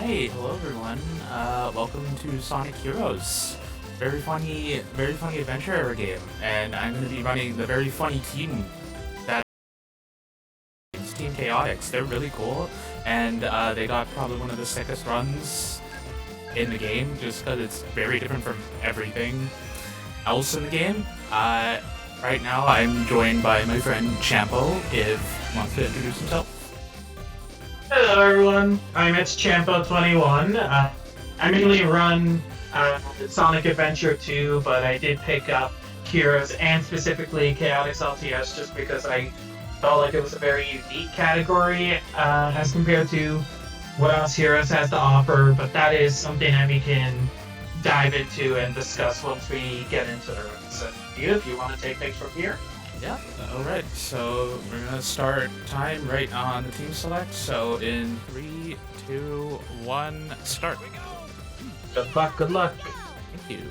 Hi, hello everyone. Welcome to Sonic Heroes. Very funny adventure game, and I'm going to be running the very funny team that is Team Chaotix. They're really cool, and they got probably one of the sickest runs in the game, just because it's very different from everything else in the game. Right now, I'm joined by my friend Champo, if he wants to introduce himself. Hello everyone, I'm Champo21. I mainly run Sonic Adventure 2, but I did pick up Heroes and specifically Chaotix LTS just because I felt like it was a very unique category as compared to what else Heroes has to offer, but that is something that we can dive into and discuss once we get into the run. So, if you want to take things from here. Yeah, alright, so we're gonna start time right on the team select. So in 3, 2, 1, start. Good luck, good luck. Thank you.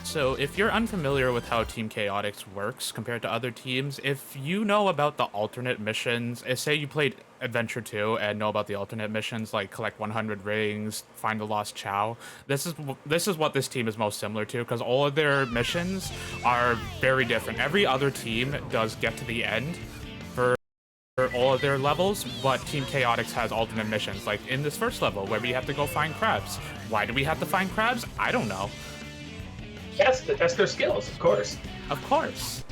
So if you're unfamiliar with how Team Chaotix works compared to other teams, if you know about the alternate missions, say you played Adventure 2 and know about the alternate missions like collect 100 rings, find the lost Chao, this is what this team is most similar to, because all of their missions are very different. Every other team does get to the end for all of their levels, but Team Chaotix has alternate missions, like in this first level where we have to go find crabs. Why do we have to find crabs? I don't know. Yes, to test their skills, of course. Of course.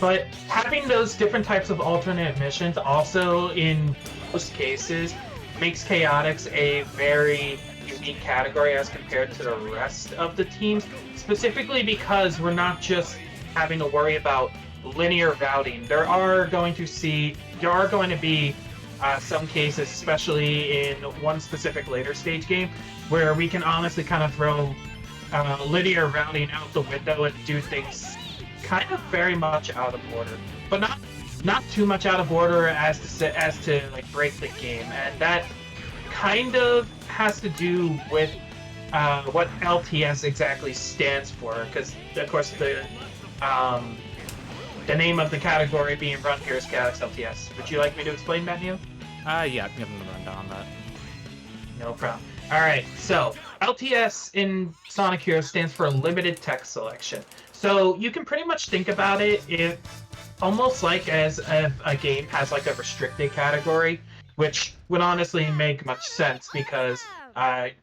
But having those different types of alternate missions also, in most cases, makes Chaotix a very unique category as compared to the rest of the teams, specifically because we're not just having to worry about linear routing. There are going to be some cases, especially in one specific later stage game, where we can honestly kind of throw linear routing out the window and do things kind of very much out of order, but not too much out of order as to like break the game, and that kind of has to do with what LTS exactly stands for, because of course the name of the category being run here is Chaotix LTS. Would you like me to explain that, Neo? Yeah, give them the rundown on that. No problem. Alright, so LTS in Sonic Heroes stands for Limited Text Selection. So you can pretty much think about it almost like as if a game has like a restricted category, which would honestly make much sense because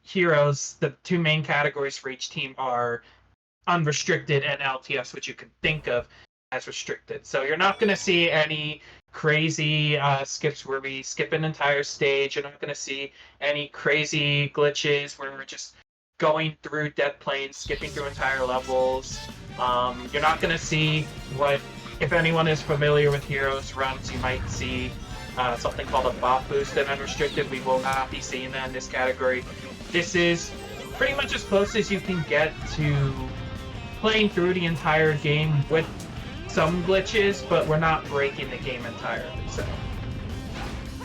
Heroes, the two main categories for each team are unrestricted and LTS, which you can think of as restricted. So you're not going to see any crazy skips where we skip an entire stage. You're not going to see any crazy glitches where we're just going through dead planes, skipping through entire levels. You're not going to see what, if anyone is familiar with Heroes runs, you might see something called a bot boost and unrestricted. We will not be seeing that in this category. This is pretty much as close as you can get to playing through the entire game with some glitches, but we're not breaking the game entirely. So,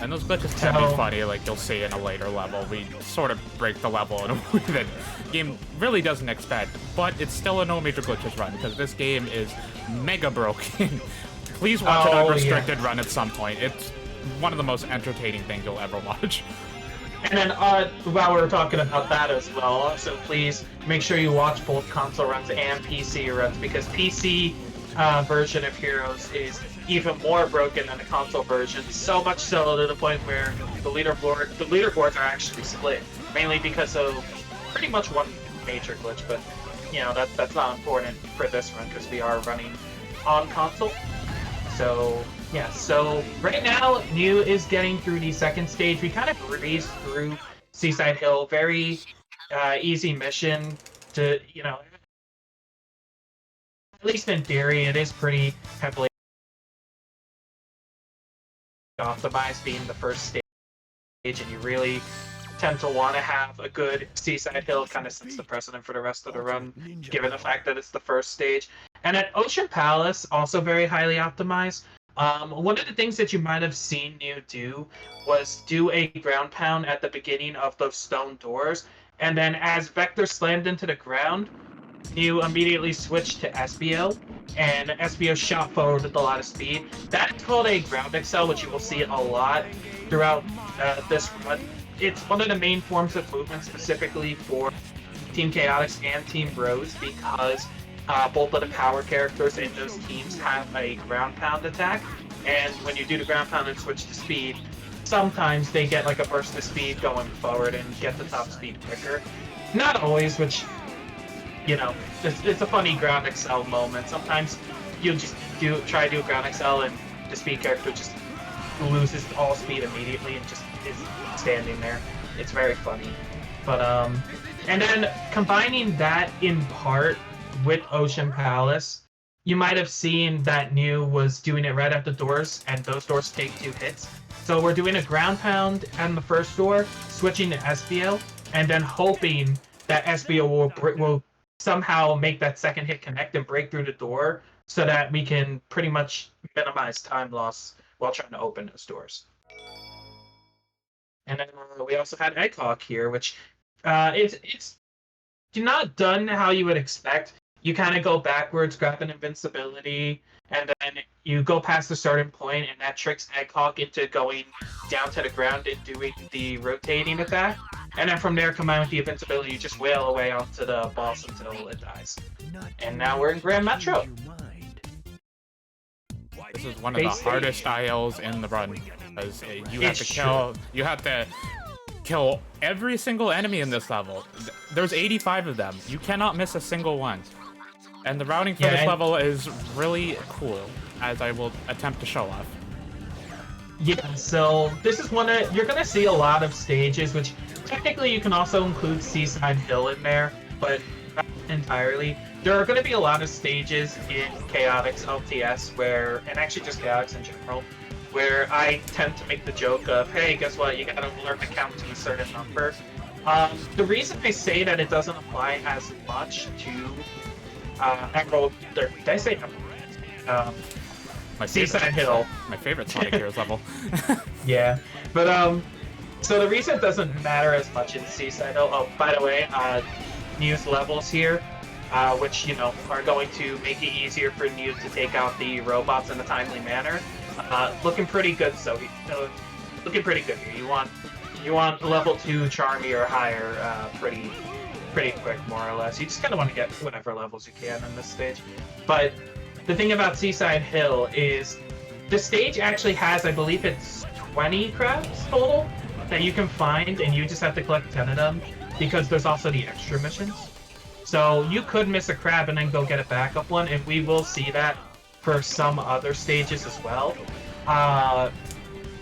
and those glitches can be funny, like you'll see in a later level. We sort of break the level in a way that the game really doesn't expect, but it's still a no major glitches run, because this game is mega broken. Please watch an unrestricted run at some point. It's one of the most entertaining things you'll ever watch. And then while we're talking about that as well, also please make sure you watch both console runs and PC runs, because PC version of Heroes is even more broken than the console version, so much so to the point where the leaderboards are actually split, mainly because of pretty much one major glitch, but you know, that's not important for this run because we are running on console. So yeah, so right now Nyu is getting through the second stage. We kind of breezed through Seaside Hill, very easy mission to, you know, at least in theory, it is pretty heavily optimized being the first stage, and you really tend to want to have a good Seaside Hill. Kind of sets the precedent for the rest of the run, given the fact that it's the first stage. And at Ocean Palace, also very highly optimized. One of the things that you might have seen Nyu do was do a ground pound at the beginning of those stone doors, and then as Vector slammed into the ground, Nyu immediately switched to SBO, and SBO shot forward with a lot of speed. That is called a ground excel, which you will see a lot throughout this run. it's one of the main forms of movement specifically for Team Chaotix and Team Rose because both of the power characters in those teams have a ground pound attack, and when you do the ground pound and switch to speed, sometimes they get like a burst of speed going forward and get the top speed quicker. Not always, which, you know, it's a funny ground excel moment. Sometimes you just try to do ground excel and the speed character just loses all speed immediately and just is standing there. It's very funny. But and then combining that in part with Ocean Palace, you might have seen that Nyu was doing it right at the doors, and those doors take 2 hits. So we're doing a ground pound on the first door, switching to SBO, and then hoping that SBO will somehow make that second hit connect and break through the door so that we can pretty much minimize time loss while trying to open those doors. And then we also had Egghawk here, which it's not done how you would expect. You kind of go backwards, grab an invincibility, and then you go past the starting point, and that tricks Egghawk into going down to the ground and doing the rotating attack. And then from there, combined with the invincibility, you just wail away onto the boss until it dies. And now we're in Grand Metro. This is one of the hardest ILs in the run because you have to kill every single enemy in this level. There's 85 of them. You cannot miss a single one. And the routing for this level is really cool, as I will attempt to show off. Yeah, so this is one of, you're going to see a lot of stages, which technically you can also include Seaside Hill in there, but not entirely. There are going to be a lot of stages in Chaotix LTS where, and actually just Chaotix in general, where I tend to make the joke of, hey, guess what, you got to learn to count to a certain number. The reason I say that it doesn't apply as much to Emerald, did I say Emerald? Seaside Hill. My favorite Sonic Heroes level. Yeah, but so the reason it doesn't matter as much in Seaside Hill, oh, by the way, Nyu's levels here, which, you know, are going to make it easier for Nyu to take out the robots in a timely manner. Looking pretty good, so looking pretty good here. You want level 2 Charmy or higher pretty quick, more or less. You just kind of want to get whatever levels you can in this stage. But the thing about Seaside Hill is the stage actually has, I believe it's 20 crabs total that you can find, and you just have to collect 10 of them because there's also the extra missions. So you could miss a crab and then go get a backup one, and we will see that for some other stages as well.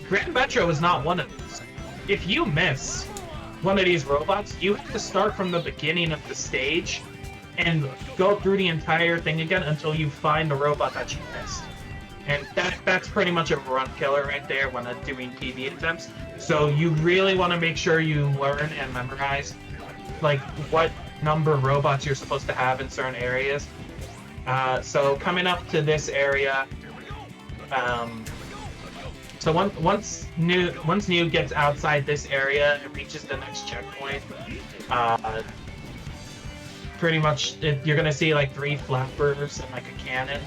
Grand Metro is not one of these. If you miss one of these robots, you have to start from the beginning of the stage and go through the entire thing again until you find the robot that you missed. And that's pretty much a run killer right there when doing PB attempts. So you really want to make sure you learn and memorize like what number of robots you're supposed to have in certain areas. So coming up to this area, so once Nyu gets outside this area and reaches the next checkpoint, pretty much you're gonna see like 3 flappers and like a cannon.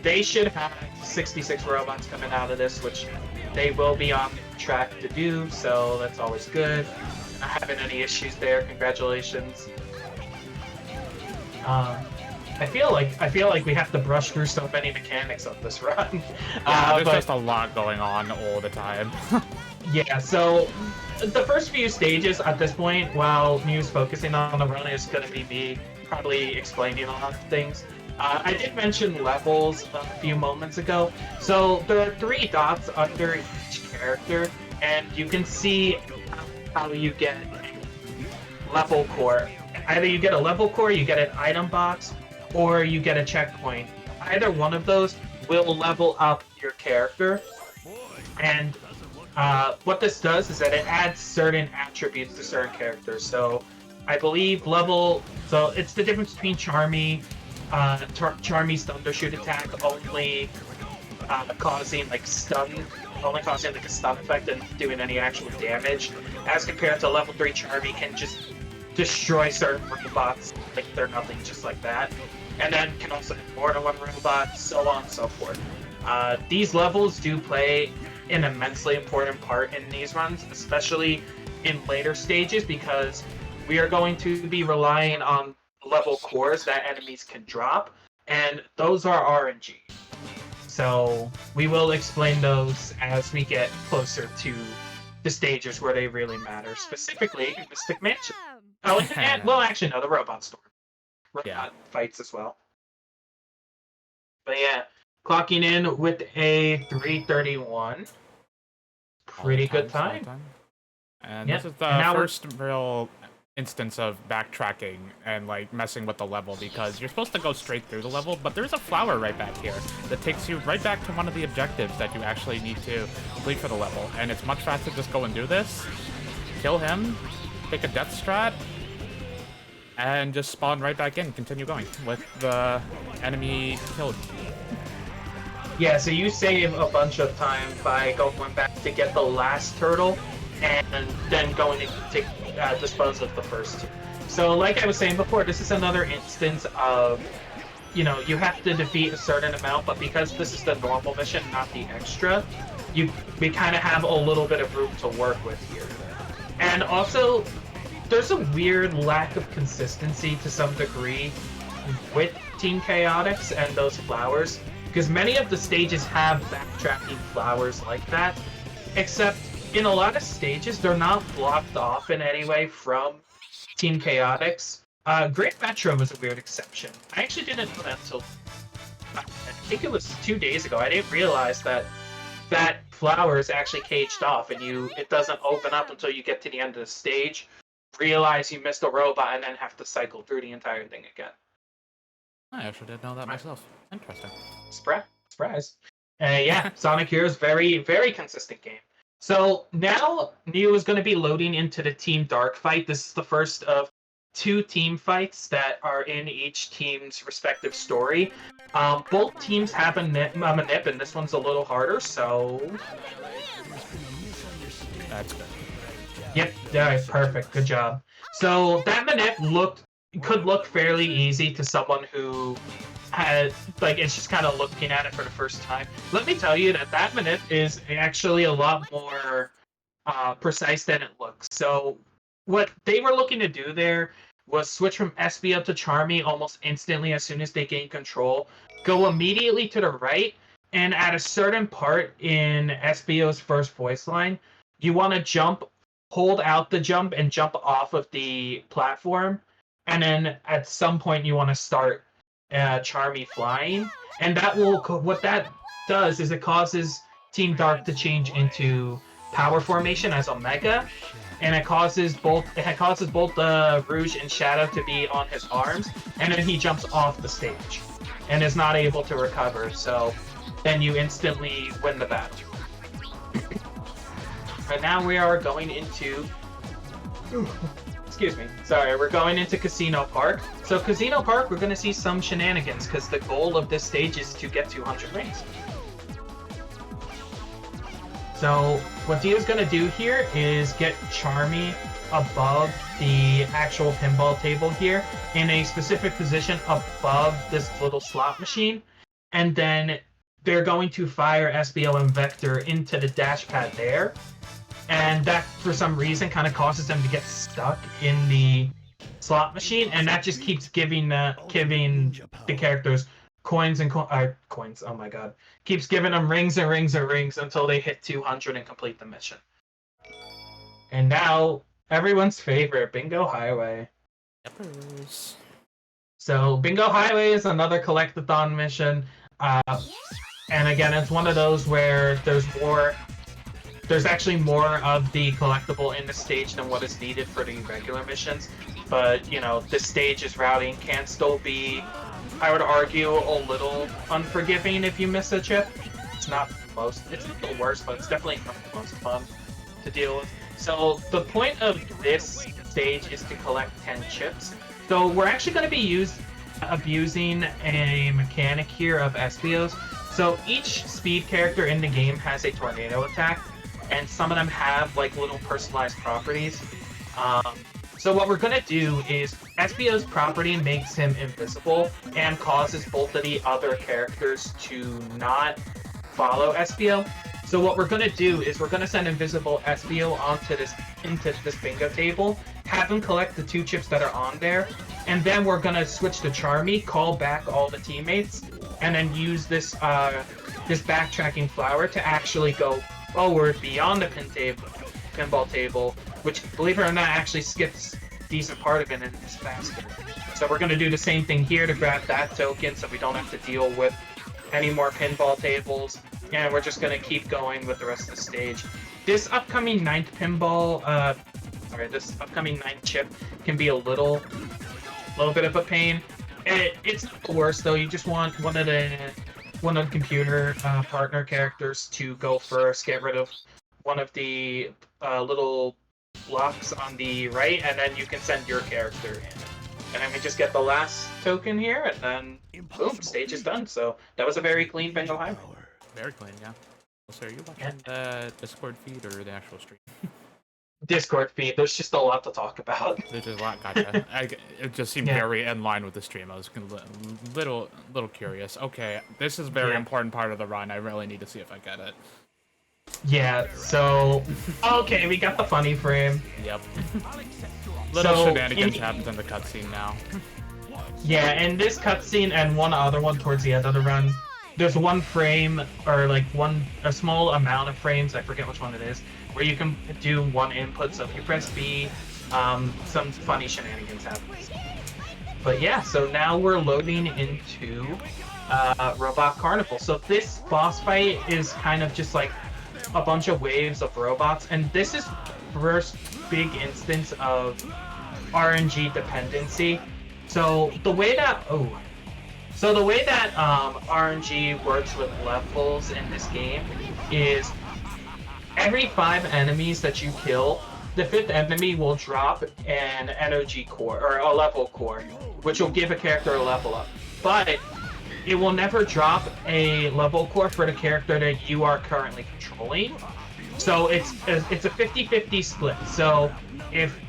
They should have 66 robots coming out of this, which they will be on track to do, so that's always good. Not having any issues there. Congratulations. I feel like we have to brush through so many mechanics of this run. There's just a lot going on all the time. Yeah, so the first few stages at this point, while Nyu's focusing on the run, is going to be me probably explaining a lot of things. I did mention levels a few moments ago. So there are 3 dots under each character, and you can see how you get level core. Either you get a level core, you get an item box, or you get a checkpoint. Either one of those will level up your character. And what this does is that it adds certain attributes to certain characters. So I believe so it's the difference between Charmy, Charmy's Thundershoot attack only causing like a stun effect and doing any actual damage, as compared to level 3 Charmy can just destroy certain robots like they're nothing, just like that. And then can also hit more than one robot, so on and so forth. These levels do play an immensely important part in these runs, especially in later stages because we are going to be relying on level cores that enemies can drop, and those are RNG. So we will explain those as we get closer to the stages where they really matter, specifically Mystic Mansion. Oh, and well, actually, no, the Robot Storm. Robot fights as well. But yeah, clocking in with a 3:31. Pretty good time. And this is the first real instance of backtracking and like messing with the level, because you're supposed to go straight through the level, but there's a flower right back here that takes you right back to one of the objectives that you actually need to complete for the level, and it's much faster to just go and do this, kill him, take a death strat, and just spawn right back in, continue going with the enemy killed. Yeah, so you save a bunch of time by going back to get the last turtle and then going to dispose of the first two. So like I was saying before, this is another instance of, you know, you have to defeat a certain amount, but because this is the normal mission, not the extra, we kind of have a little bit of room to work with here. And also, there's a weird lack of consistency to some degree with Team Chaotix and those flowers, because many of the stages have backtracking flowers like that, except in a lot of stages, they're not blocked off in any way from Team Chaotix. Great Metro was a weird exception. I actually didn't know that until, I think it was 2 days ago. I didn't realize that that flower is actually caged off, and it doesn't open up until you get to the end of the stage, realize you missed a robot, and then have to cycle through the entire thing again. I actually didn't know that myself. Interesting. Surprise. Yeah, Sonic Heroes, very, very consistent game. So now Neo is going to be loading into the Team Dark fight. This is the first of 2 team fights that are in each team's respective story. Both teams have a nip, and this one's a little harder, so... That's good. Yep, yeah, perfect, good job. So that manip could look fairly easy to someone who had, like, it's just kind of looking at it for the first time. Let me tell you that manip is actually a lot more precise than it looks. So what they were looking to do there was switch from SBO to Charmy almost instantly as soon as they gain control, go immediately to the right, and at a certain part in SBO's first voice line, you want to jump, hold out the jump, and jump off of the platform, and then at some point you want to start Charmy flying, and that will, what that does is it causes Team Dark to change into power formation as Omega, and it causes both Rouge and Shadow to be on his arms, and then he jumps off the stage and is not able to recover, so then you instantly win the battle. Right now we are going into excuse me. Sorry, we're going into Casino Park. So Casino Park, we're going to see some shenanigans, because the goal of this stage is to get 200 rings. So what Dio's going to do here is get Charmy above the actual pinball table here, in a specific position above this little slot machine, and then they're going to fire SBO and Vector into the dash pad there. And that, for some reason, kind of causes them to get stuck in the slot machine, and that just keeps giving the characters coins and coins. Oh my god! Keeps giving them rings and rings and rings until they hit 200 and complete the mission. And now everyone's favorite, Bingo Highway. Yepers. So Bingo Highway is another collectathon mission, and again, it's one of those where there's actually more of the collectible in the stage than what is needed for the regular missions. But, you know, this stage's routing can still be, I would argue, a little unforgiving if you miss a chip. It's not the worst, but it's definitely not the most fun to deal with. So the point of this stage is to collect 10 chips. So we're actually going to be abusing a mechanic here of SBOs. So each speed character in the game has a tornado attack, and some of them have like little personalized properties. So what we're gonna do is SBO's property makes him invisible and causes both of the other characters to not follow SBO. So what we're gonna do is we're gonna send Invisible SBO into this bingo table, have him collect the 2 chips that are on there, and then we're gonna switch to Charmy, call back all the teammates, and then use this this backtracking flower to actually go forward beyond the pinball table, which, believe it or not, actually skips a decent part of it and is faster. So we're going to do the same thing here to grab that token so we don't have to deal with any more pinball tables, and we're just going to keep going with the rest of the stage. This upcoming 9th chip can be a little bit of a pain. It's not the worst though. You just want one of the computer partner characters to go first, get rid of one of the little blocks on the right, and then you can send your character in. And then we just get the last token here, and then boom, stage is done. So that was a very clean bingo highway. Very clean, yeah. So are you watching the Discord feed or the actual stream? Discord feed. There's just a lot to talk about. There's a lot. Gotcha. It just seemed very in line with the stream. I was a little curious. Okay, this is a very important part of the run. I really need to see if I get it. Yeah. So okay, we got the funny frame. Yep. Little shenanigans happens in the cutscene now. Yeah, and this cutscene and one other one towards the end of the run, there's one frame, or like a small amount of frames, I forget which one it is, where you can do one input. So if you press B, some funny shenanigans happen. But yeah, so now we're loading into Robot Carnival. So this boss fight is kind of just like a bunch of waves of robots, and this is the first big instance of RNG dependency. So the way that RNG works with levels in this game is every 5 enemies that you kill, the 5th enemy will drop an NOG core, or a level core, which will give a character a level up. But it will never drop a level core for the character that you are currently controlling. So it's a 50-50 split. So if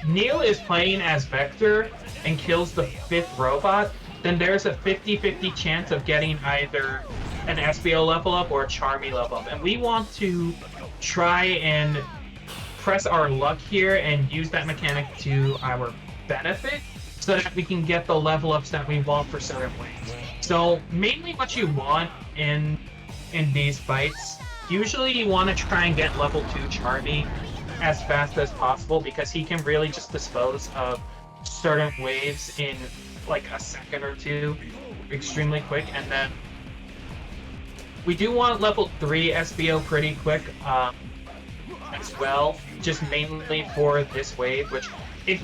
Neil is playing as Vector and kills the 5th robot, then there's a 50-50 chance of getting either an SBO level up or a Charmy level up. And we want to try and press our luck here and use that mechanic to our benefit so that we can get the level ups that we want for certain ways. So mainly what you want in these fights, usually you want to try and get level 2 Charmy as fast as possible, because he can really just dispose of certain waves in like a second or two extremely quick. And then we do want level 3 SBO pretty quick as well, just mainly for this wave, which if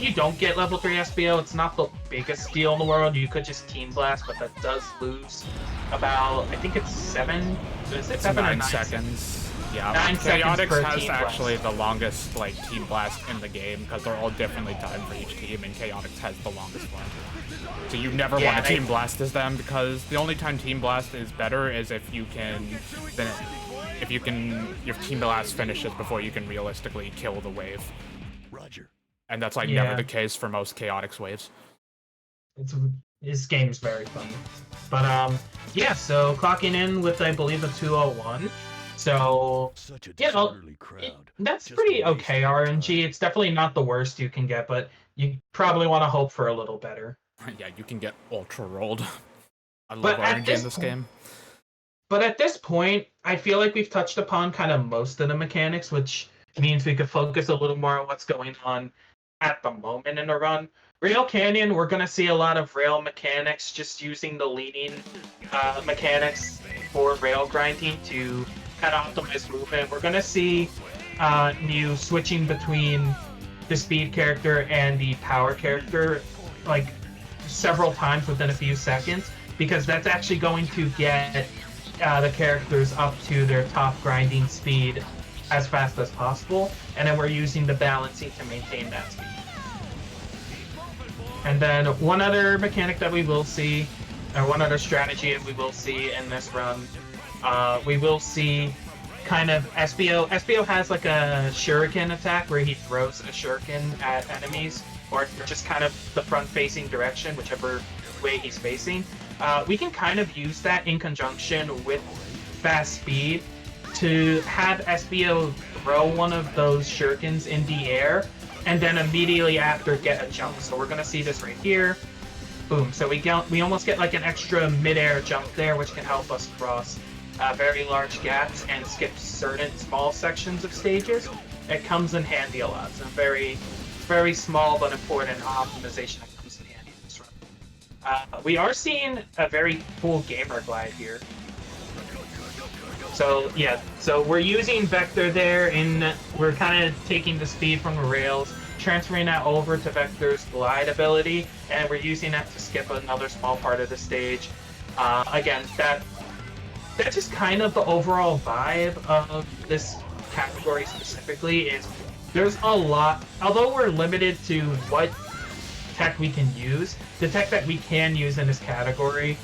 you don't get level 3 SBO, it's not the biggest deal in the world. You could just Team Blast, but that does lose about, I think it's 7 or 9 seconds. Yeah, 9 seconds per Chaotix has Team actually Blast. the longest like Team Blast in the game, because they're all differently timed for each team, and Chaotix has the longest one. So you never want to Team Blast as them, because the only time Team Blast is better is if your Team Blast finishes before you can realistically kill the wave. Roger. And that's like never the case for most Chaotix waves. This game's very fun. But yeah, so clocking in with, I believe, a 201. So Such a you know, disorderly crowd. that's Just pretty a waste okay of RNG. time. It's definitely not the worst you can get, but you probably want to hope for a little better. Yeah, you can get ultra rolled. I love But at RNG this in this point- game. But at this point, I feel like we've touched upon kind of most of the mechanics, which means we could focus a little more on what's going on at the moment in the run. Rail Canyon, we're going to see a lot of rail mechanics, just using the leaning mechanics for rail grinding to kind of optimize movement. We're going to see Nyu switching between the speed character and the power character like several times within a few seconds, because that's actually going to get the characters up to their top grinding speed as fast as possible, and then we're using the balancing to maintain that speed. And then one other mechanic that we will see, or one other strategy that we will see in this run, we will see kind of SBO. SBO has like a shuriken attack where he throws a shuriken at enemies, or just kind of the front-facing direction, whichever way he's facing. We can kind of use that in conjunction with fast speed to have SBO throw one of those shurikens in the air and then immediately after get a jump. So we're gonna see this right here. Boom. So we almost get like an extra mid-air jump there, which can help us cross very large gaps and skip certain small sections of stages. It comes in handy a lot. It's a very small but important optimization that comes in handy in this run. We are seeing a very cool gamer glide here. So yeah, so we're using Vector there, we're kind of taking the speed from the rails, transferring that over to Vector's glide ability, and we're using that to skip another small part of the stage. Again, that's just kind of the overall vibe of this category specifically. Is there's a lot, although we're limited to what tech we can use, the tech that we can use in this category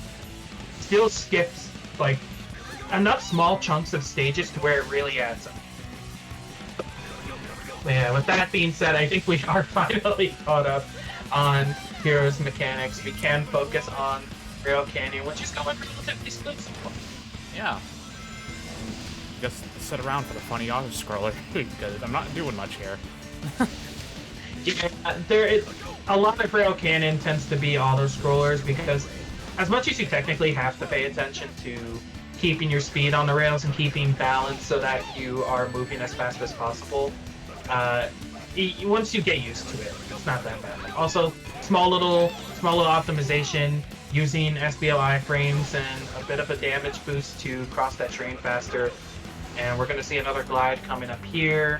still skips like enough small chunks of stages to where it really adds up. Yeah, with that being said, I think we are finally caught up on Hero's mechanics. We can focus on Rail Canyon, which is going relatively smooth so far. Yeah. Just sit around for the funny auto-scroller, because I'm not doing much here. Yeah, there is a lot of Rail Canyon tends to be auto-scrollers, because as much as you technically have to pay attention to keeping your speed on the rails and keeping balance so that you are moving as fast as possible, once you get used to it, it's not that bad. Also, small little optimization using SBO iframes and a bit of a damage boost to cross that train faster. And we're going to see another glide coming up here.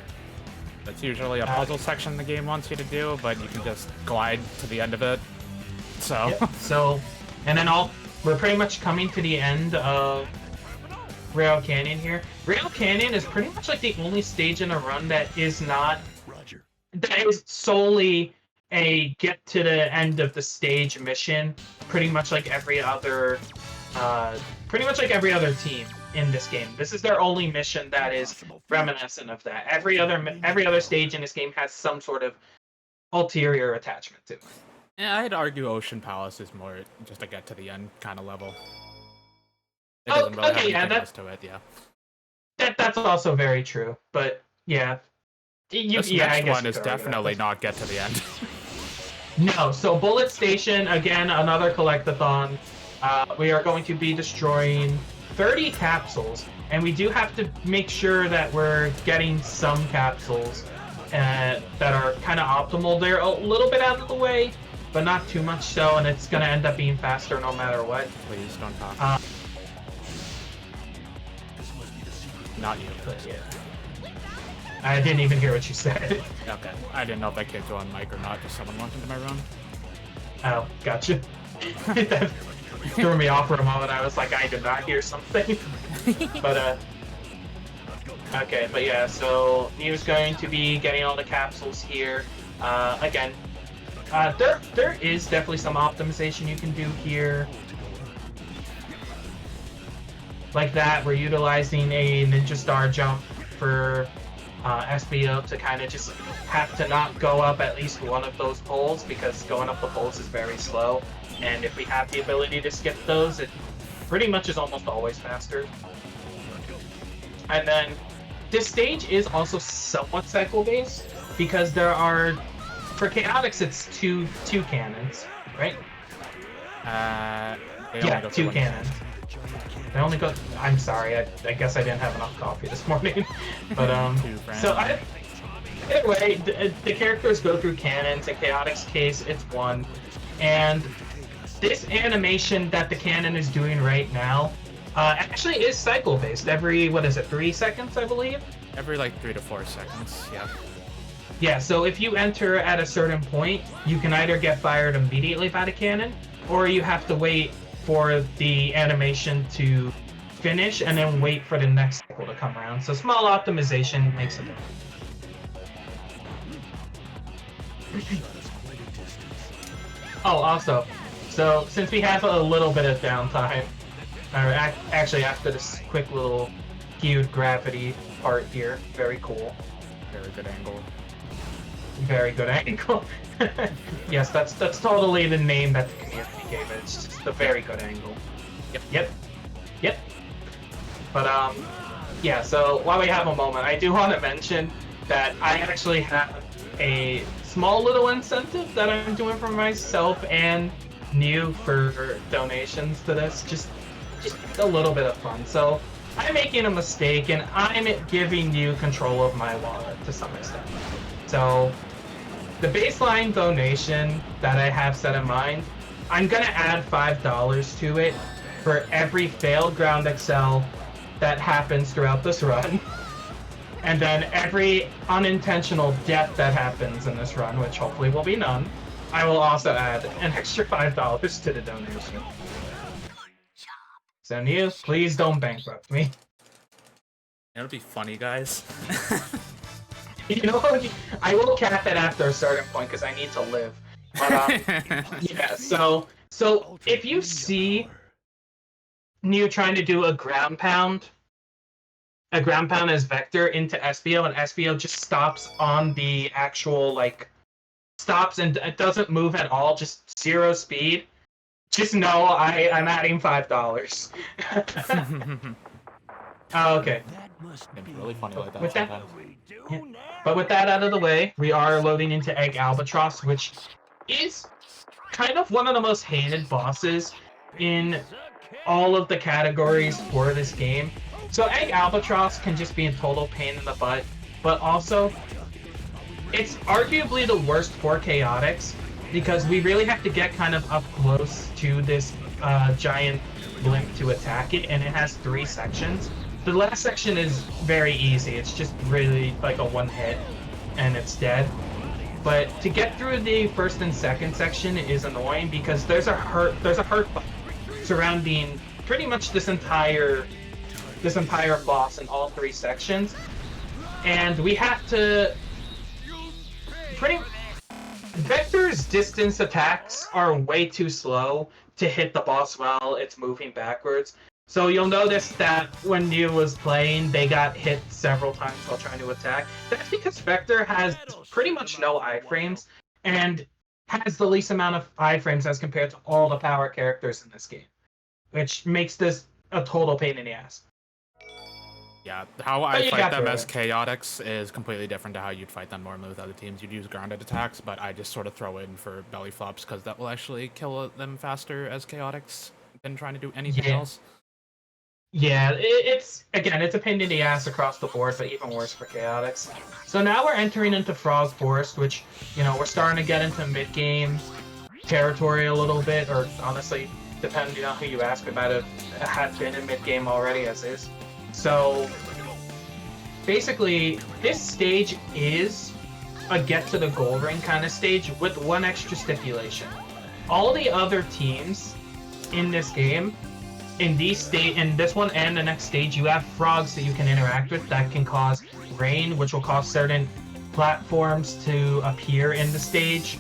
That's usually a puzzle section the game wants you to do, but you can just glide to the end of it. So, yep. And then we're pretty much coming to the end of Rail Canyon here. Rail Canyon is pretty much like the only stage in a run that is solely a get to the end of the stage mission, pretty much like every other team in this game. This is their only mission that is reminiscent of that. Every other stage in this game has some sort of ulterior attachment to it. Yeah, I'd argue Ocean Palace is more just a get to the end kind of level. It doesn't really have anything else to it, yeah. That's also very true, but yeah. This next one is definitely not get to the end. No, so Bullet Station, again, another collectathon. We are going to be destroying 30 capsules, and we do have to make sure that we're getting some capsules that are kind of optimal. They're a little bit out of the way, but not too much so, and it's going to end up being faster no matter what. Please don't talk. Not you. Yeah. I didn't even hear what you said. Okay. I didn't know if I could go on mic or not, because someone walked into my room. Oh, gotcha. That threw me off for a moment. I was like, I did not hear something. But, okay, but yeah, so New's going to be getting all the capsules here. Again, there is definitely some optimization you can do here. Like that, we're utilizing a Ninja Star jump for SBO to kind of just have to not go up at least one of those poles, because going up the poles is very slow. And if we have the ability to skip those, it pretty much is almost always faster. And then this stage is also somewhat cycle-based, because there are, for Chaotix, it's two cannons, right? Yeah, two cannons. They only go. I'm sorry. I guess I didn't have enough coffee this morning. But either way, the characters go through cannons. In Chaotix case, it's one. And this animation that the cannon is doing right now actually is cycle based. Every 3 seconds, I believe. Every like 3 to 4 seconds. Yeah. Yeah. So if you enter at a certain point, you can either get fired immediately by the cannon, or you have to wait for the animation to finish and then wait for the next cycle to come around. So small optimization makes a difference. Oh, also, so since we have a little bit of downtime, actually after this quick little skewed gravity part here, very cool. Very good angle. Very good angle. Yes, that's totally the name that the community gave it. It's just a very good angle. Yep. But yeah. So while we have a moment, I do want to mention that I actually have a small little incentive that I'm doing for myself and Nyu for donations to this. Just a little bit of fun. So I'm making a mistake and I'm giving you control of my wallet to some extent. So the baseline donation that I have set in mind, I'm gonna add $5 to it for every failed ground excel that happens throughout this run. And then every unintentional death that happens in this run, which hopefully will be none, I will also add an extra $5 to the donation. So Nyu, please don't bankrupt me. It'll be funny, guys. You know what? I will cap it after a certain point because I need to live. But yeah, so if you see Nyu trying to do a ground pound as Vector into SBO, and SBO just stops on the actual, like, stops and it doesn't move at all, just 0 speed, just know I'm adding $5. Oh, okay. It'd be really funny like that With that- sometimes. Yeah. But with that out of the way, we are loading into Egg Albatross, which is kind of one of the most hated bosses in all of the categories for this game. So Egg Albatross can just be a total pain in the butt, but also it's arguably the worst for Chaotix because we really have to get kind of up close to this giant blimp to attack it, and it has 3 sections. The last section is very easy. It's just really like a one hit and it's dead. But to get through the first and second section is annoying because there's a hurt button surrounding pretty much this entire boss in all 3 sections. And we have to Vector's distance attacks are way too slow to hit the boss while it's moving backwards. So you'll notice that when Nyu was playing, they got hit several times while trying to attack. That's because Vector has pretty much no iframes and has the least amount of iframes as compared to all the power characters in this game, which makes this a total pain in the ass. Yeah, how I you fight got them through as it. Chaotix is completely different to how you'd fight them normally with other teams. You'd use grounded attacks, but I just sort of throw in for belly flops because that will actually kill them faster as Chaotix than trying to do anything else. Yeah, it's a pain in the ass across the board, but even worse for Chaotix. So now we're entering into Frog Forest, which, you know, we're starting to get into mid-game territory a little bit, or honestly, depending on who you ask, we might have been in mid-game already as is. So basically, this stage is a get to the goal ring kind of stage with one extra stipulation. All the other teams in this game, in this one and the next stage, you have frogs that you can interact with that can cause rain, which will cause certain platforms to appear in the stage.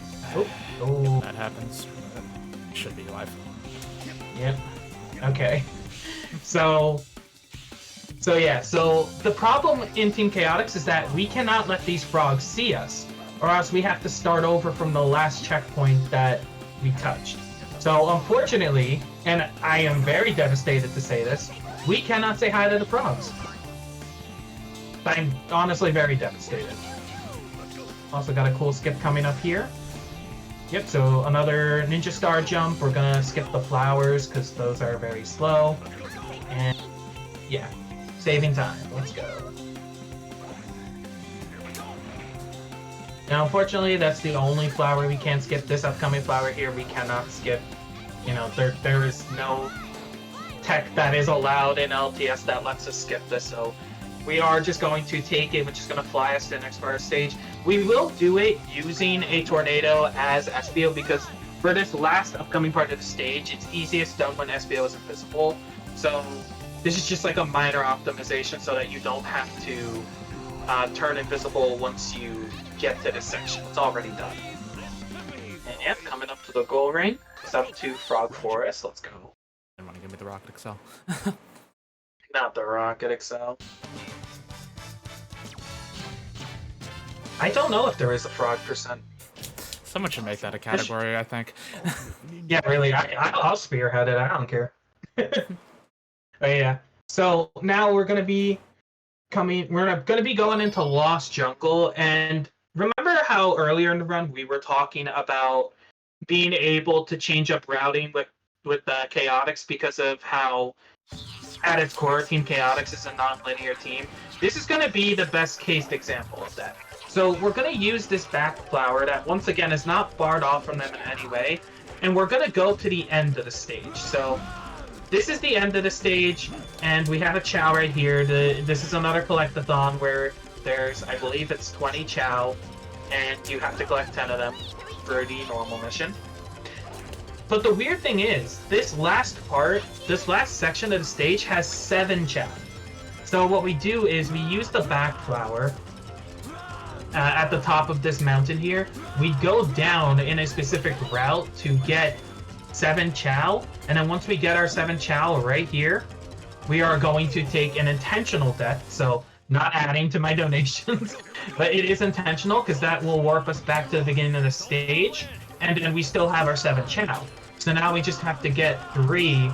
Oh. That happens. Should be live. Yep. Okay. So the problem in Team Chaotix is that we cannot let these frogs see us, or else we have to start over from the last checkpoint that we touched. So unfortunately, and I am very devastated to say this, we cannot say hi to the frogs. I'm honestly very devastated. Also got a cool skip coming up here. Yep, so another ninja star jump. We're gonna skip the flowers because those are very slow. And yeah, saving time. Let's go. Now, unfortunately, that's the only flower we can't skip. This upcoming flower here, we cannot skip. You know, there is no tech that is allowed in LTS that lets us skip this, so we are just going to take it, which is going to fly us to the next part of the stage. We will do it using a tornado as SBO because for this last upcoming part of the stage, it's easiest done when SBO is invisible. So this is just like a minor optimization so that you don't have to turn invisible once you get to this section. It's already done. And yep, coming up to the goal ring. It's up to Frog Forest. Let's go. I want to give me the Rocket Excel. Not the Rocket Excel. I don't know if there is a frog percent. Someone should make that a category, I think. Yeah, really. I'll spearhead it. I don't care. But yeah. So now we're gonna be going into Lost Jungle, and remember how earlier in the run we were talking about being able to change up routing with Chaotix because of how at its core Team Chaotix is a non-linear team. This is going to be the best case example of that. So we're going to use this back flower that once again is not barred off from them in any way, and we're going to go to the end of the stage. So this is the end of the stage, and we have a Chao right here. This is another collectathon where there's, I believe it's 20 Chao, and you have to collect 10 of them for the normal mission. But the weird thing is, this last section of the stage has 7 Chao. So what we do is we use the back flower at the top of this mountain here. We go down in a specific route to get 7 Chao, and then once we get our 7 Chao right here, we are going to take an intentional death, so not adding to my donations, but it is intentional because that will warp us back to the beginning of the stage, and then we still have our 7 Chao. So now we just have to get three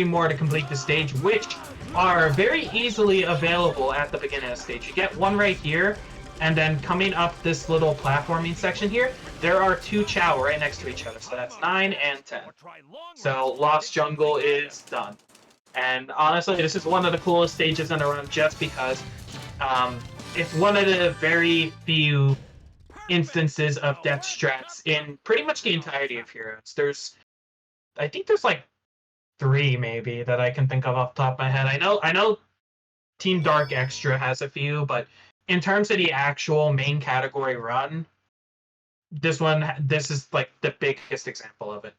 more to complete the stage, which are very easily available at the beginning of the stage. You get one right here, and then coming up this little platforming section here, there are 2 Chao right next to each other. So that's 9 and 10. So Lost Jungle is done. And honestly, this is one of the coolest stages in the run just because it's one of the very few instances of death strats in pretty much the entirety of Heroes. I think there's like 3 maybe that I can think of off the top of my head. I know Team Dark Extra has a few, but in terms of the actual main category run, this is like the biggest example of it.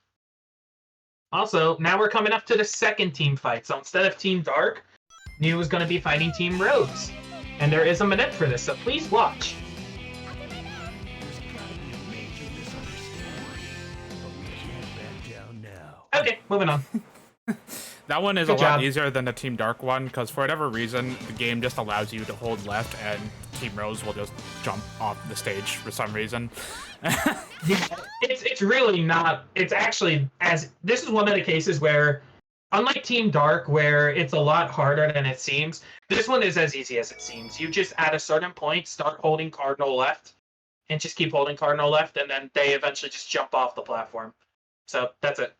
Also, now we're coming up to the second team fight. So instead of Team Dark, Nyu is going to be fighting Team Rose. And there is a minute for this, so please watch. Okay, moving on. That one is Good a lot job. easier than the Team Dark one, because for whatever reason, the game just allows you to hold left, and Team Rose will just jump off the stage for some reason. Yeah, it's really not. It's actually, this is one of the cases where, unlike Team Dark, where it's a lot harder than it seems, this one is as easy as it seems. You just, at a certain point, start holding Cardinal left, and just keep holding Cardinal left, and then they eventually just jump off the platform. So that's it.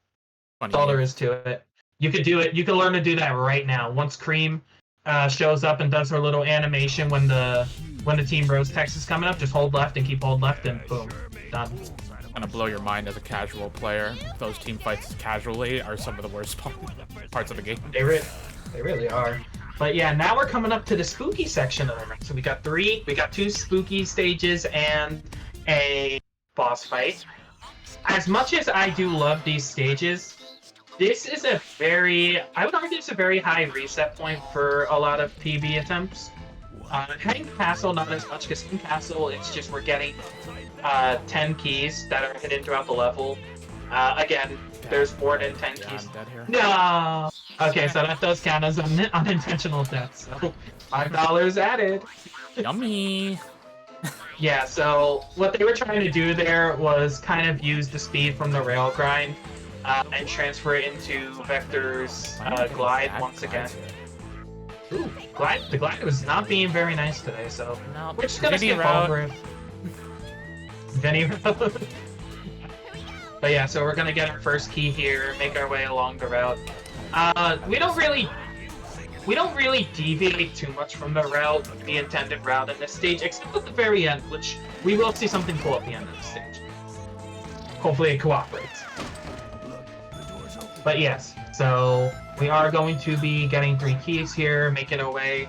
That's all there is to it. You could do it. You can learn to do that right now. Once Cream shows up and does her little animation when the Team Rose text is coming up, just hold left and keep hold left, and boom, done. It's gonna blow your mind as a casual player. Those team fights casually are some of the worst parts of the game. They really are. But yeah, now we're coming up to the spooky section of the run. So we got 2 spooky stages and a boss fight. As much as I do love these stages, this is I would argue it's a very high reset point for a lot of PB attempts. Heading Castle, not as much, because in Castle, it's just we're getting 10 keys that are hidden throughout the level. Again, there's more than 10 keys. No! Okay, so that does count as an unintentional death, so $5 added. Yummy! Yeah, so what they were trying to do there was kind of use the speed from the rail grind and transfer it into Vector's glide once again. Ooh, the glide was not being very nice today, so no, we're just gonna skip over it. Vinny route. But yeah, so we're gonna get our first key here, make our way along the route. We don't really deviate too much from the intended route in this stage, except at the very end, which we will see something cool at the end of the stage. Hopefully it cooperates. But yes, so we are going to be getting 3 keys here, making our way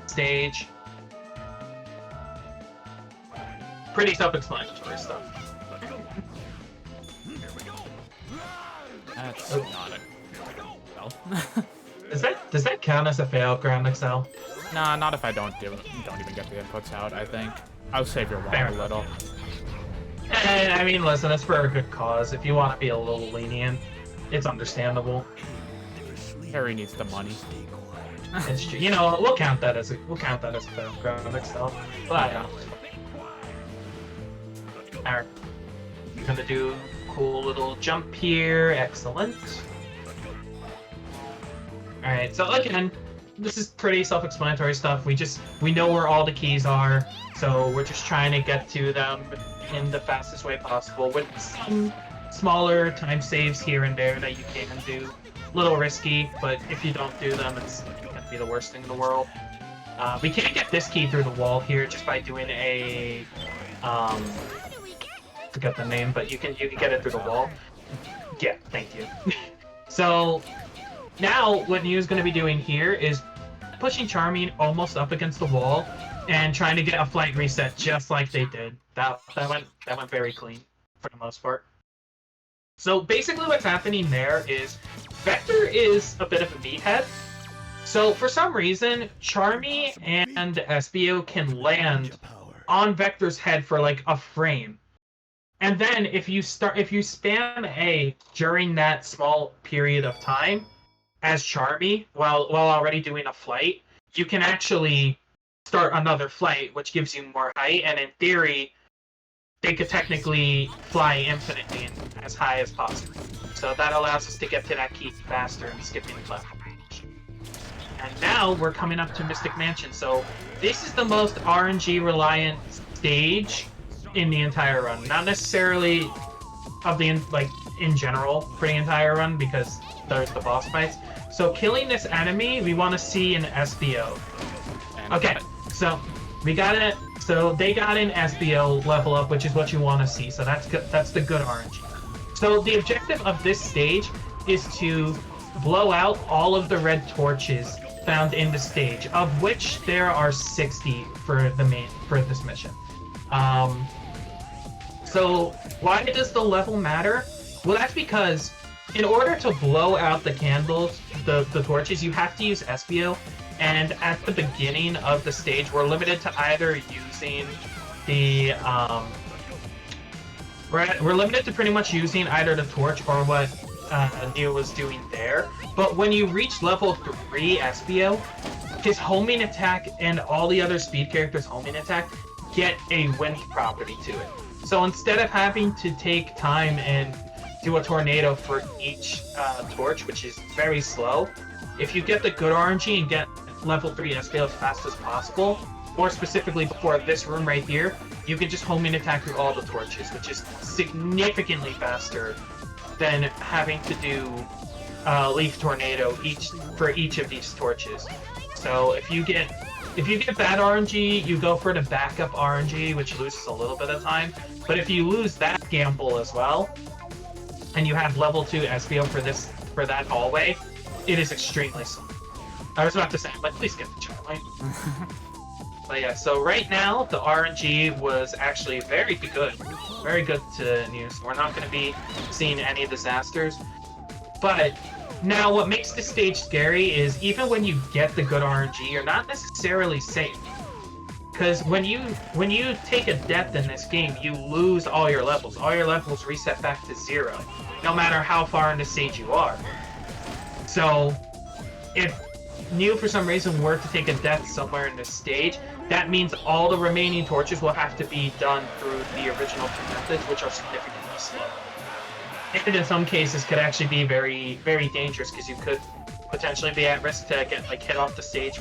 stage. Pretty self-explanatory stuff. That's not it. Does that count as a fail, Ground Excel? Nah, not if I don't even get the inputs out, I think. I'll save your wallet a little. I mean, listen, it's for a good cause. If you want to be a little lenient, it's understandable. Harry needs the money. It's true. You know, we'll count that as a fail, Ground Excel. But I don't. Alright. You're gonna do a cool little jump here. Excellent. Alright, so again, this is pretty self-explanatory stuff. We know where all the keys are, so we're just trying to get to them in the fastest way possible with some smaller time saves here and there that you can do. A little risky, but if you don't do them, it's gonna be the worst thing in the world. We can't get this key through the wall here just by doing a forget the name, but you can get it through the wall. Yeah, thank you. So now what Nyu is going to be doing here is pushing Charmy almost up against the wall and trying to get a flight reset just like they did. That went very clean for the most part. So basically what's happening there is Vector is a bit of a meathead. So for some reason, Charmy and SBO can land on Vector's head for like a frame. And then if you spam A during that small period of time as Charmy while already doing a flight, you can actually start another flight, which gives you more height, and in theory, they could technically fly infinitely and as high as possible. So that allows us to get to that key faster and skipping the platform. And now we're coming up to Mystic Mansion. So this is the most RNG reliant stage in the entire run. Not necessarily of the in general for the entire run, because there's the boss fights. So killing this enemy, we want to see an SBO. Okay, so we got it. So they got an SBO level up, which is what you want to see. So that's good. That's the good RNG. So the objective of this stage is to blow out all of the red torches found in the stage, of which there are 60 for this mission. So why does the level matter? Well, that's because in order to blow out the candles, the torches, you have to use SBO. And at the beginning of the stage, we're limited to either using the we're limited to pretty much using either the torch or what Nyu was doing there. But when you reach level 3 SBO, his homing attack and all the other speed characters' homing attack get a wind property to it. So instead of having to take time and do a tornado for each torch, which is very slow, if you get the good RNG and get level 3 SBO as fast as possible, more specifically before this room right here, you can just homing attack through all the torches, which is significantly faster than having to do Leaf Tornado for each of these torches. So if you get bad RNG, you go for the backup RNG, which loses a little bit of time. But if you lose that gamble as well, and you have level 2 SBO for that hallway, it is extremely slow. I was about to say, but please get the checkpoint. But yeah, so right now the RNG was actually very good to Nyu. So we're not going to be seeing any disasters. But now what makes this stage scary is even when you get the good RNG, you're not necessarily safe. Because when you take a death in this game, you lose all your levels. All your levels reset back to 0, no matter how far in the stage you are. So if Nyu for some reason were to take a death somewhere in this stage, that means all the remaining torches will have to be done through the original 2 methods, which are significantly slow. And in some cases could actually be very, very dangerous, because you could potentially be at risk to get hit off the stage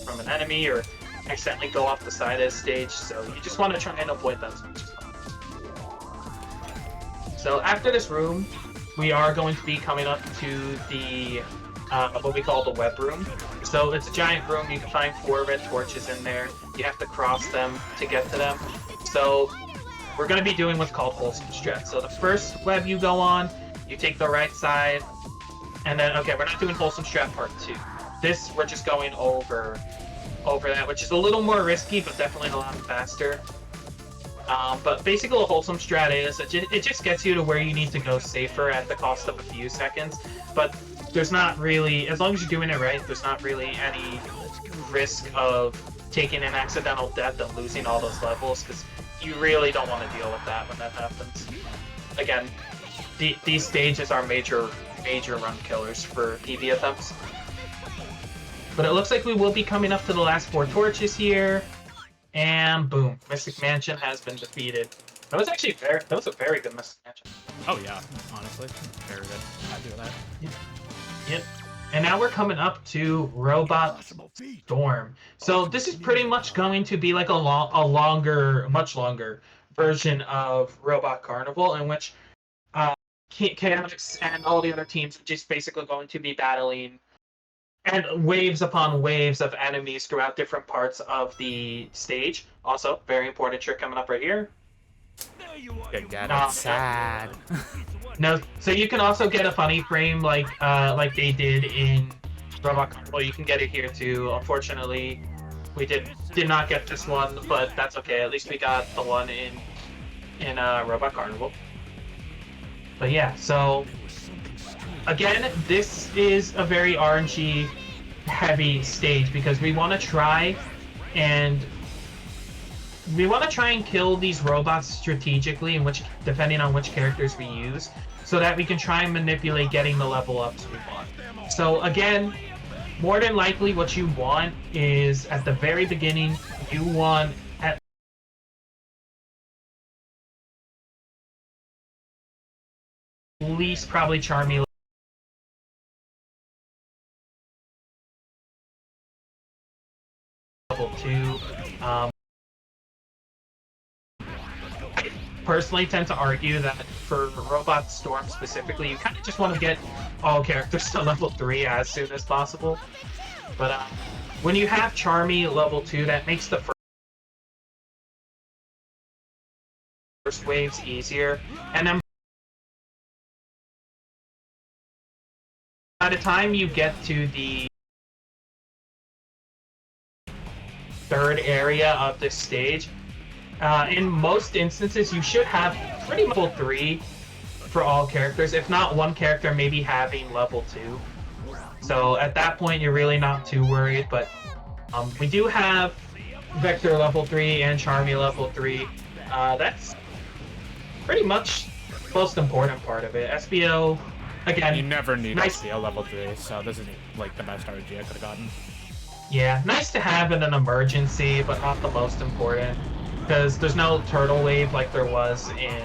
from an enemy or accidentally go off the side of the stage, so you just want to try and avoid that as much as possible. So after this room, we are going to be coming up to the what we call the web room. So it's a giant room. You can find 4 red torches in there. You have to cross them to get to them. So we're going to be doing what's called wholesome strat. So the first web you go on, you take the right side, and then, okay, we're not doing wholesome strat part 2. This, we're just going over that, which is a little more risky, but definitely a lot faster. But basically, a wholesome strat is, it just gets you to where you need to go safer at the cost of a few seconds. But there's not really, as long as you're doing it right, there's not really any risk of taking an accidental death and losing all those levels, because you really don't want to deal with that when that happens. Again, these stages are major run killers for PB attempts. But it looks like we will be coming up to the last 4 torches here, and boom, Mystic Mansion has been defeated. That was actually a very good Mystic Mansion. Oh yeah, honestly, very good. Happy with that. Yep. And now we're coming up to Robot Storm. So this is pretty much going to be like a much longer version of Robot Carnival, in which Chaotix and all the other teams are just basically going to be battling and waves upon waves of enemies throughout different parts of the stage. Also, very important trick coming up right here. Sad. No, so you can also get a funny frame like they did in Robot Carnival. You can get it here too. Unfortunately, we did not get this one, but that's okay. At least we got the one in Robot Carnival. But yeah, so again, this is a very RNG heavy stage because we want to try and kill these robots strategically, in which depending on which characters we use, so that we can try and manipulate getting the level ups we want. So again, more than likely what you want is at the very beginning, you want at least probably Charmy level 2. Personally tend to argue that for Robot Storm specifically, you kind of just want to get all characters to level 3 as soon as possible. But when you have Charmy level 2, that makes the first waves easier. And then by the time you get to the third area of this stage, in most instances, you should have pretty much level 3 for all characters, if not one character maybe having level 2. So at that point, you're really not too worried, but we do have Vector level 3 and Charmy level 3. That's pretty much the most important part of it. SBO, again... You never need nice. SBO level 3, so this is like the best RNG I could have gotten. Yeah, nice to have in an emergency, but not the most important. Because there's no turtle wave like there was in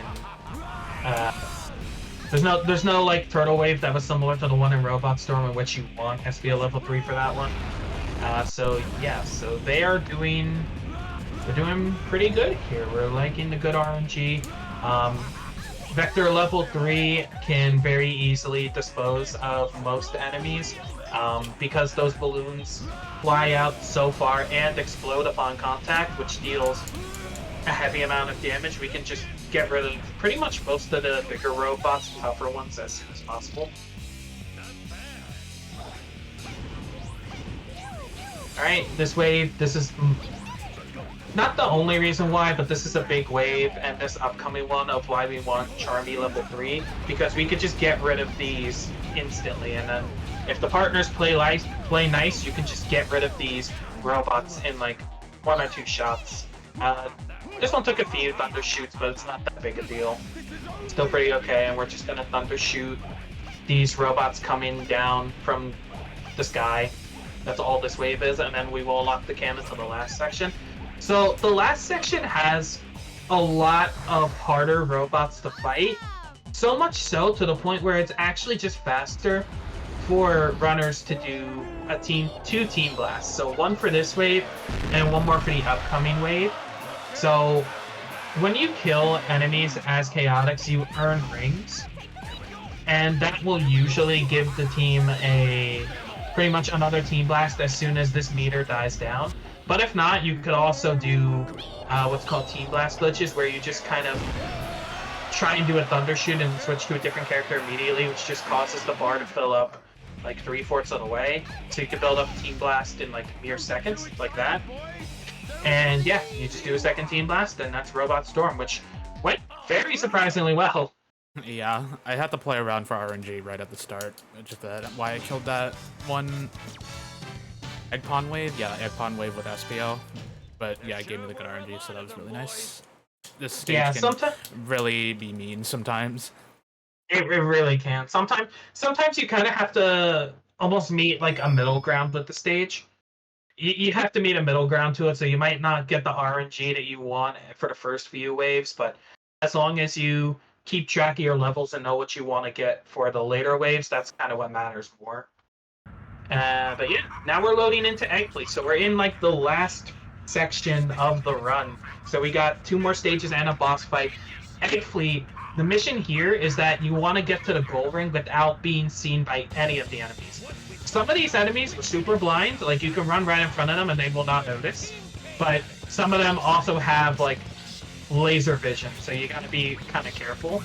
there's no like turtle wave that was similar to the one in Robot Storm, in which you want SBO level 3 for that one. So yeah, so they're doing pretty good here. We're liking the good RNG. Vector level 3 can very easily dispose of most enemies because those balloons fly out so far and explode upon contact, which deals a heavy amount of damage. We can just get rid of pretty much most of the bigger robots, tougher ones, as soon as possible. Alright, this wave, this is not the only reason why, but this is a big wave, and this upcoming one of why we want Charmy level 3, because we could just get rid of these instantly, and then if the partners play nice, you can just get rid of these robots in like 1 or 2 shots. This one took a few thunder shoots, but it's not that big a deal. Still pretty okay, and we're just gonna thunder shoot these robots coming down from the sky. That's all this wave is, and then we will unlock the cannon to the last section. So the last section has a lot of harder robots to fight. So much so to the point where it's actually just faster for runners to do two team blasts. So one for this wave and one more for the upcoming wave. So when you kill enemies as Chaotix, you earn rings, and that will usually give the team pretty much another team blast as soon as this meter dies down. But if not, you could also do what's called team blast glitches, where you just kind of try and do a thunder shoot and switch to a different character immediately, which just causes the bar to fill up like 3/4 of the way. So you can build up a team blast in like mere seconds, like that. And yeah, you just do a second team blast, and that's Robot Storm, which went very surprisingly well. Yeah, I had to play around for RNG right at the start, which is why I killed that one egg pond wave. Yeah, egg pond wave with SPO. But yeah, it gave me the good RNG, so that was really nice. This stage can really be mean sometimes. It really can. Sometimes you kind of have to almost meet like a middle ground with the stage. You have to meet a middle ground to it, so you might not get the RNG that you want for the first few waves, but as long as you keep track of your levels and know what you want to get for the later waves, that's kind of what matters more. But yeah, now we're loading into Egg Fleet. So we're in like the last section of the run. So we got 2 more stages and a boss fight. Egg Fleet, the mission here is that you want to get to the goal ring without being seen by any of the enemies. Some of these enemies are super blind, like you can run right in front of them and they will not notice. But some of them also have like laser vision, so you gotta be kind of careful.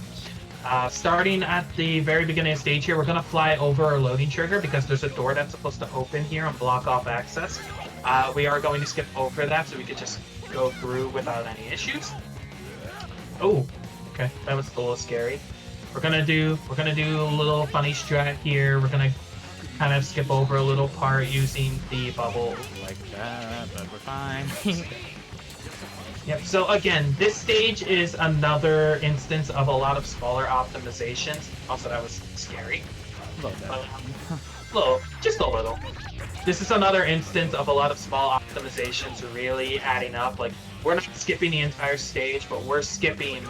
Starting at the very beginning of the stage here, we're going to fly over our loading trigger because there's a door that's supposed to open here and block off access. We are going to skip over that so we could just go through without any issues. Oh, okay, that was a little scary. We're gonna do a little funny strat here. We're gonna kind of skip over a little part using the bubble. Like that, but we're fine. Yep, so again, this stage is another instance of a lot of smaller optimizations. Also, that was scary. Just a little. This is another instance of a lot of small optimizations really adding up. Like, we're not skipping the entire stage, but we're skipping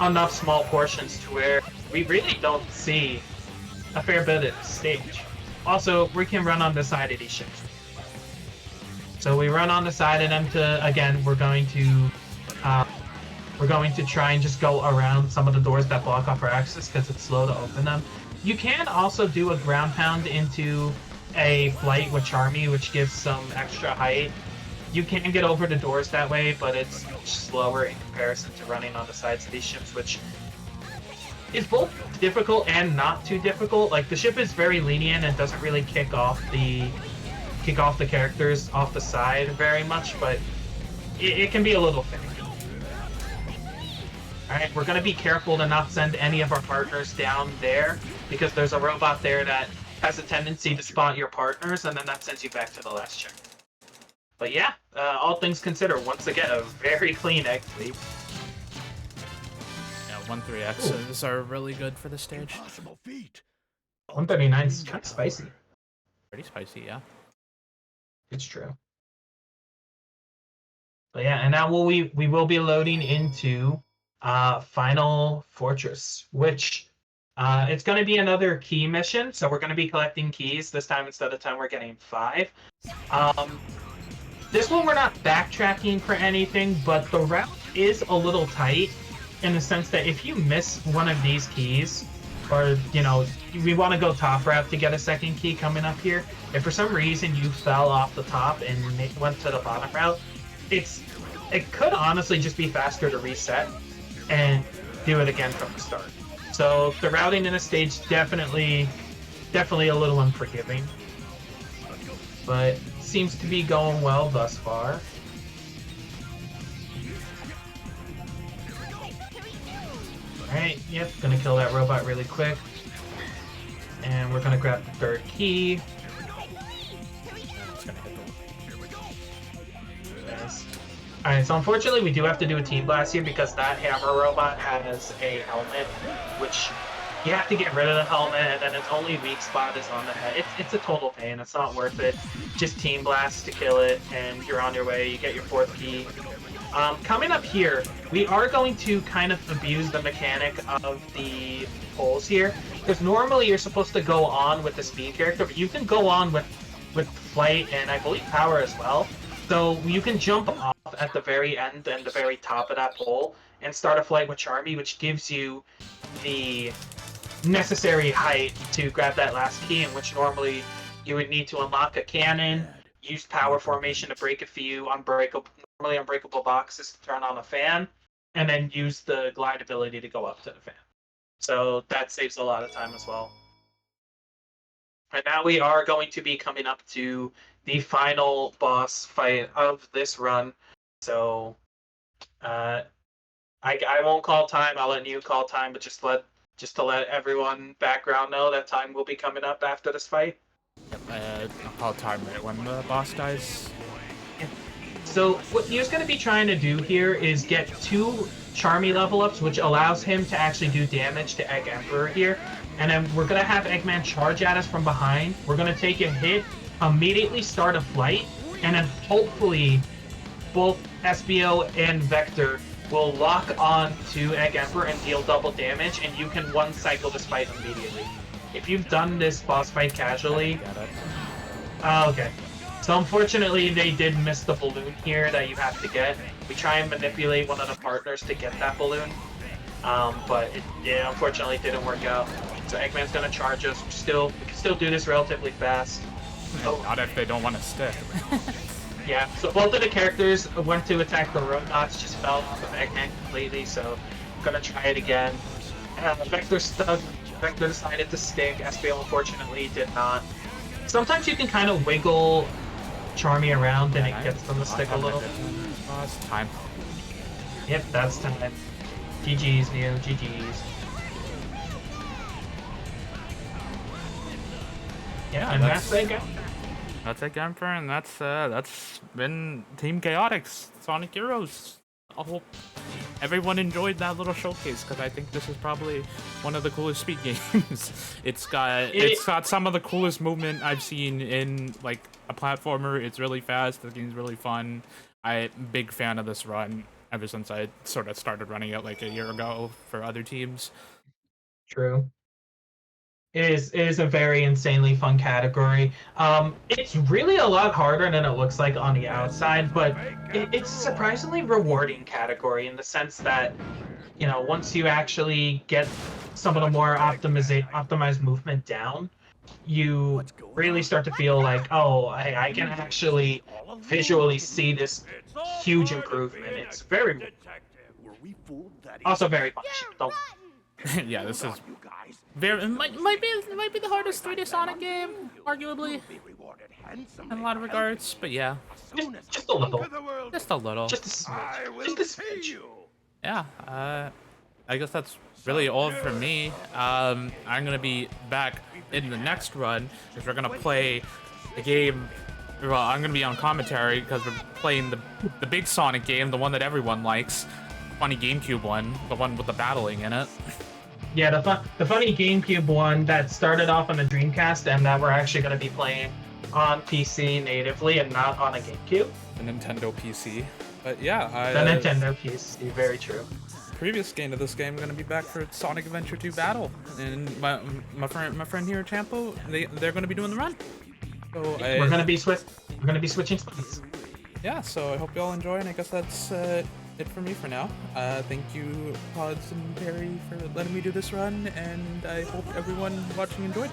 enough small portions to where we really don't see a fair bit of the stage. Also, we can run on the side of these ships. So we run on the side of them to, again, we're going to try and just go around some of the doors that block off our access because it's slow to open them. You can also do a ground pound into a flight with Charmy, which gives some extra height. You can get over the doors that way, but it's slower in comparison to running on the sides of these ships, which is both difficult and not too difficult. Like, the ship is very lenient and doesn't really kick off the characters off the side very much, but it can be a little finicky. Alright, we're going to be careful to not send any of our partners down there, because there's a robot there that has a tendency to spot your partners, and then that sends you back to the last check. But yeah, all things considered, once again, a very clean egg fleet. Yeah, 1-3Xs are really good for this stage. 139 is kind of spicy. Pretty spicy, yeah. It's true. But yeah, and now we will be loading into Final Fortress, which it's going to be another key mission. So we're going to be collecting keys this time. Instead of 10, we're getting 5. This one we're not backtracking for anything, but the route is a little tight in the sense that if you miss one of these keys, or, you know, we want to go top route to get a second key coming up here. If for some reason you fell off the top and went to the bottom route, it could honestly just be faster to reset and do it again from the start. So the routing in a stage definitely a little unforgiving, but seems to be going well thus far. Alright, yep, gonna kill that robot really quick. And we're gonna grab the 3rd key. Nice. Alright, so unfortunately we do have to do a team blast here because that hammer robot has a helmet, which you have to get rid of the helmet, and then its only weak spot is on the head. It's a total pain, it's not worth it. Just team blast to kill it, and you're on your way, you get your 4th key. Coming up here, we are going to kind of abuse the mechanic of the poles here, because normally you're supposed to go on with the speed character, but you can go on with flight and I believe power as well. So you can jump off at the very end and the very top of that pole and start a flight with Charmy, which gives you the necessary height to grab that last key, in which normally you would need to unlock a cannon, use power formation to break a few normally unbreakable boxes to turn on a fan, and then use the glide ability to go up to the fan. So that saves a lot of time as well. And now we are going to be coming up to the final boss fight of this run. So I won't call time, I'll let you call time, but just to let everyone background know that time will be coming up after this fight. Yep, I'll call time right when the boss dies. So what New's going to be trying to do here is get 2 Charmy level ups, which allows him to actually do damage to Egg Emperor here. And then we're going to have Eggman charge at us from behind. We're going to take a hit, immediately start a flight, and then hopefully both SBO and Vector will lock on to Egg Emperor and deal double damage, and you can one-cycle this fight immediately. if you've done this boss fight casually, Get it. okay. So unfortunately, they did miss the balloon here that you have to get. We try and manipulate one of the partners to get that balloon, but it unfortunately didn't work out. So Eggman's gonna charge us. We can still do this relatively fast. Oh, Not if they don't want to stick. yeah. So both of the characters went to attack the robots, just fell off of Eggman completely. So I'm gonna try it again. Vector stuck. Vector decided to stick. SBL unfortunately did not. Sometimes you can kind of wiggle Charmy around and it gets them to stick a little. It's time. Yep, that's time. GG's, Nyu. GG's. Yeah, and that's it. That's it, Emperor, and that's been Team Chaotix, Sonic Heroes. I hope everyone enjoyed that little showcase because I think this is probably one of the coolest speed games. It's got some of the coolest movement I've seen in like a platformer. It's really fast. The game's really fun. I'm a big fan of this run ever since I sort of started running it like a year ago for other teams. True. It is a very insanely fun category. It's really a lot harder than it looks like on the outside, but it's a surprisingly rewarding category in the sense that, you know, once you actually get some of the more optimized movement down, you really start to feel like, oh, I can actually visually see this huge improvement. It's very also very punishing. Don't Yeah, this is very might be the hardest 3D Sonic game, arguably, in a lot of regards. But yeah, just a little, just a little. just a smidge, just a smidge. Yeah, I guess that's really all for me. I'm gonna be back in the next run because we're gonna play a game. Well, I'm gonna be on commentary because we're playing the big Sonic game, the one that everyone likes, funny GameCube one, the one with the battling in it. Yeah, the funny GameCube one that started off on the Dreamcast and that we're actually going to be playing on PC natively and not on a GameCube. The Nintendo PC. But yeah, the Nintendo PC, very true. Previous game of this game, going to be back for Sonic Adventure 2 Battle, and my friend here, Champo, they're going to be doing the run. So we're going to be switching spots. Yeah, so I hope you all enjoy, and I guess that's it for me for now. Thank you, Pods and Perry, for letting me do this run, and I hope everyone watching enjoyed.